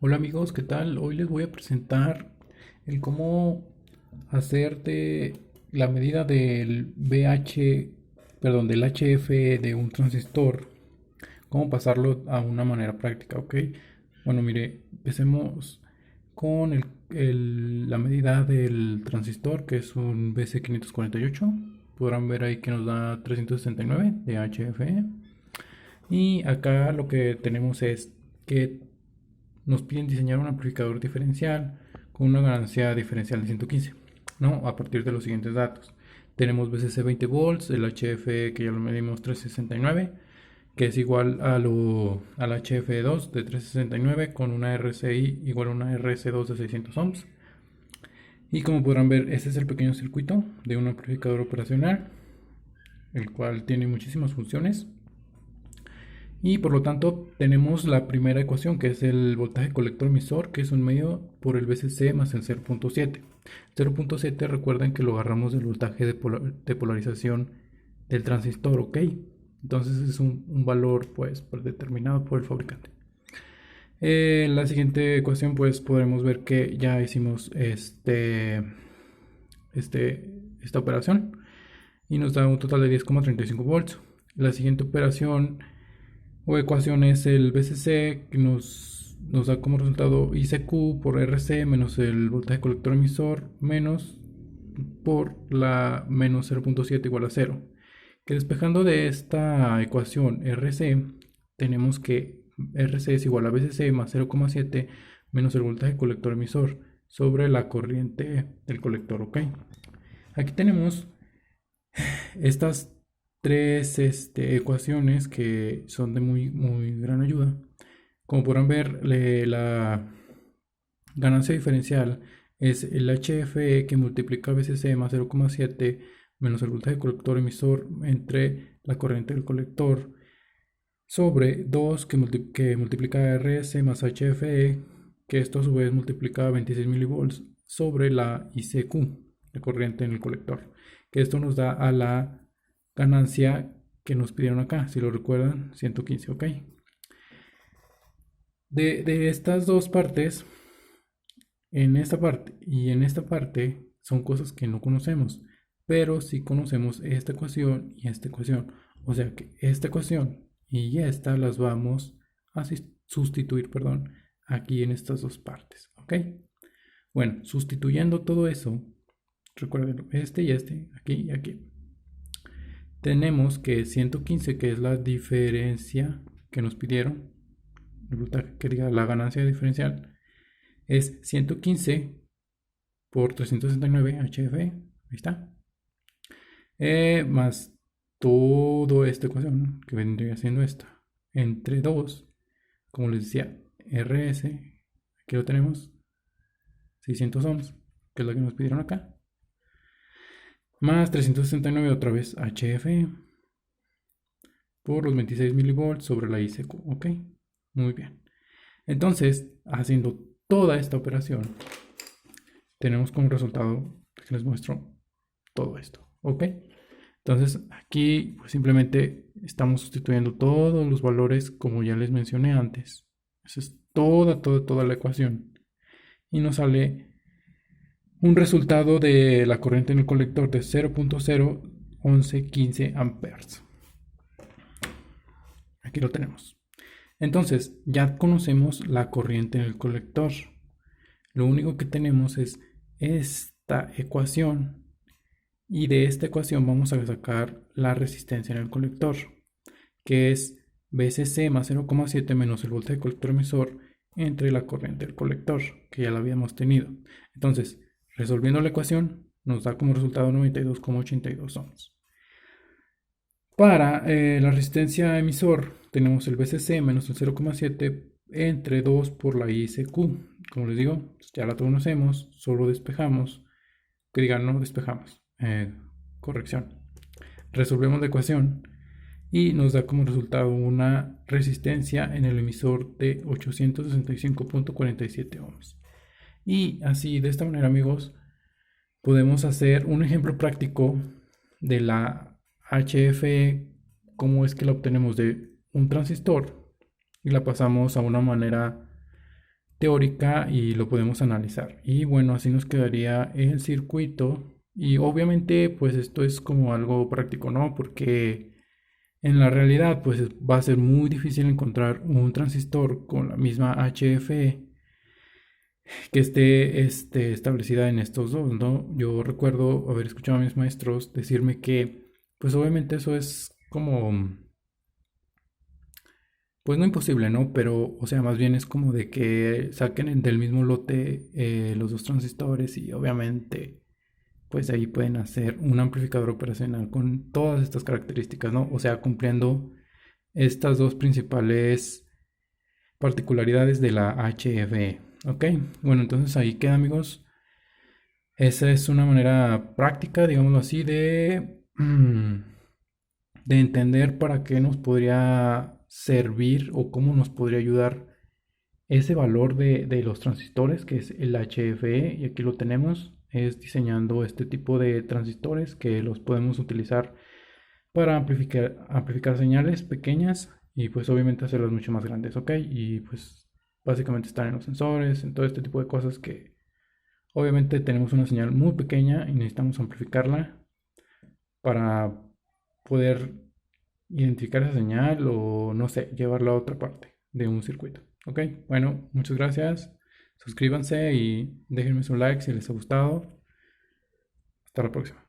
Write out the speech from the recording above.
Hola amigos, ¿qué tal? Hoy les voy a presentar el cómo hacer de la medida del VH, perdón, del HF de un transistor, cómo pasarlo a una manera práctica, ¿ok? Bueno, mire, empecemos con la medida del transistor, que es un BC548. Podrán ver ahí que nos da 369 de HF. Y acá lo que tenemos es que nos piden diseñar un amplificador diferencial con una ganancia diferencial de 115, ¿no? A partir de los siguientes datos. Tenemos VCC 20 volts, el HF que ya lo medimos 369, que es igual al HF2 de 369 con una RCI igual a una RC2 de 600 ohms. Y como podrán ver, este es el pequeño circuito de un amplificador operacional, el cual tiene muchísimas funciones. Y por lo tanto tenemos la primera ecuación, que es el voltaje colector emisor, que es un medio por el VCC más el 0.7. 0.7 recuerden que lo agarramos del voltaje de polarización del transistor, ¿ok? Entonces es un valor pues determinado por el fabricante. La siguiente ecuación pues podremos ver que ya hicimos esta operación y nos da un total de 10,35 volts. La siguiente operación o ecuación es el VCC, que nos da como resultado ICQ por RC menos el voltaje colector emisor menos por la menos 0.7 igual a 0. Que despejando de esta ecuación RC, tenemos que RC es igual a VCC más 0,7 menos el voltaje colector emisor sobre la corriente del colector, ¿ok? Aquí tenemos estas tres ecuaciones que son de muy gran ayuda. Como podrán ver, la ganancia diferencial es el HFE que multiplica VCC más 0,7 menos el voltaje colector emisor entre la corriente del colector sobre 2 que multiplica RS más HFE, que esto a su vez multiplica 26 milivolts sobre la ICQ, la corriente en el colector, que esto nos da a la ganancia que nos pidieron acá, si lo recuerdan, 115, ¿ok? De estas dos partes, en esta parte y en esta parte, son cosas que no conocemos, pero sí conocemos esta ecuación y esta ecuación. O sea que esta ecuación y esta las vamos a sustituir, perdón, aquí en estas dos partes, ¿ok? Bueno, sustituyendo todo eso, recuerden, este y este, aquí y aquí. Tenemos que 115, que es la diferencia que nos pidieron, que diga la ganancia diferencial, es 115 por 369 HF, ahí está, más todo esta ecuación, que vendría siendo esta, entre 2, como les decía, RS, aquí lo tenemos, 600 ohms, que es la que nos pidieron acá, más 369 otra vez HF, por los 26 milivolts sobre la ICQ, ¿ok? Muy bien. Entonces, haciendo toda esta operación, tenemos como resultado que les muestro todo esto, ¿ok? Entonces, aquí pues, simplemente estamos sustituyendo todos los valores como ya les mencioné antes. Esa es toda la ecuación. Y nos sale un resultado de la corriente en el colector de 0.01115 amperes. Aquí lo tenemos. Entonces, ya conocemos la corriente en el colector. Lo único que tenemos es esta ecuación y de esta ecuación vamos a sacar la resistencia en el colector, que es VCC más 0,7 menos el voltaje colector emisor entre la corriente del colector, que ya la habíamos tenido. Entonces, resolviendo la ecuación, nos da como resultado 92,82 ohms. Para la resistencia emisor tenemos el VCC menos el 0,7 entre 2 por la ICQ. Como les digo, ya la conocemos, solo despejamos, que digan no despejamos, corrección. Resolvemos la ecuación y nos da como resultado una resistencia en el emisor de 865,47 ohms. Y así, de esta manera, amigos, podemos hacer un ejemplo práctico de la HF, cómo es que la obtenemos de un transistor y la pasamos a una manera teórica y lo podemos analizar. Y bueno, así nos quedaría el circuito. Y obviamente, pues esto es como algo práctico, ¿no? Porque en la realidad, pues va a ser muy difícil encontrar un transistor con la misma HF que esté establecida en estos dos, ¿no? Yo recuerdo haber escuchado a mis maestros decirme que, pues obviamente eso es como, pues no imposible, ¿no? Pero, o sea, más bien es como de que saquen del mismo lote los dos transistores y obviamente, pues ahí pueden hacer un amplificador operacional con todas estas características, ¿no? O sea, cumpliendo estas dos principales particularidades de la HFE. Ok, bueno, entonces ahí queda, amigos. Esa es una manera práctica, digámoslo así, de entender para qué nos podría servir o cómo nos podría ayudar ese valor de los transistores, que es el HFE, y aquí lo tenemos, es diseñando este tipo de transistores que los podemos utilizar para amplificar señales pequeñas y pues obviamente hacerlas mucho más grandes, ¿ok? Y pues básicamente están en los sensores, en todo este tipo de cosas que obviamente tenemos una señal muy pequeña y necesitamos amplificarla para poder identificar esa señal o no sé, llevarla a otra parte de un circuito. Ok, bueno, muchas gracias. Suscríbanse y déjenme su like si les ha gustado. Hasta la próxima.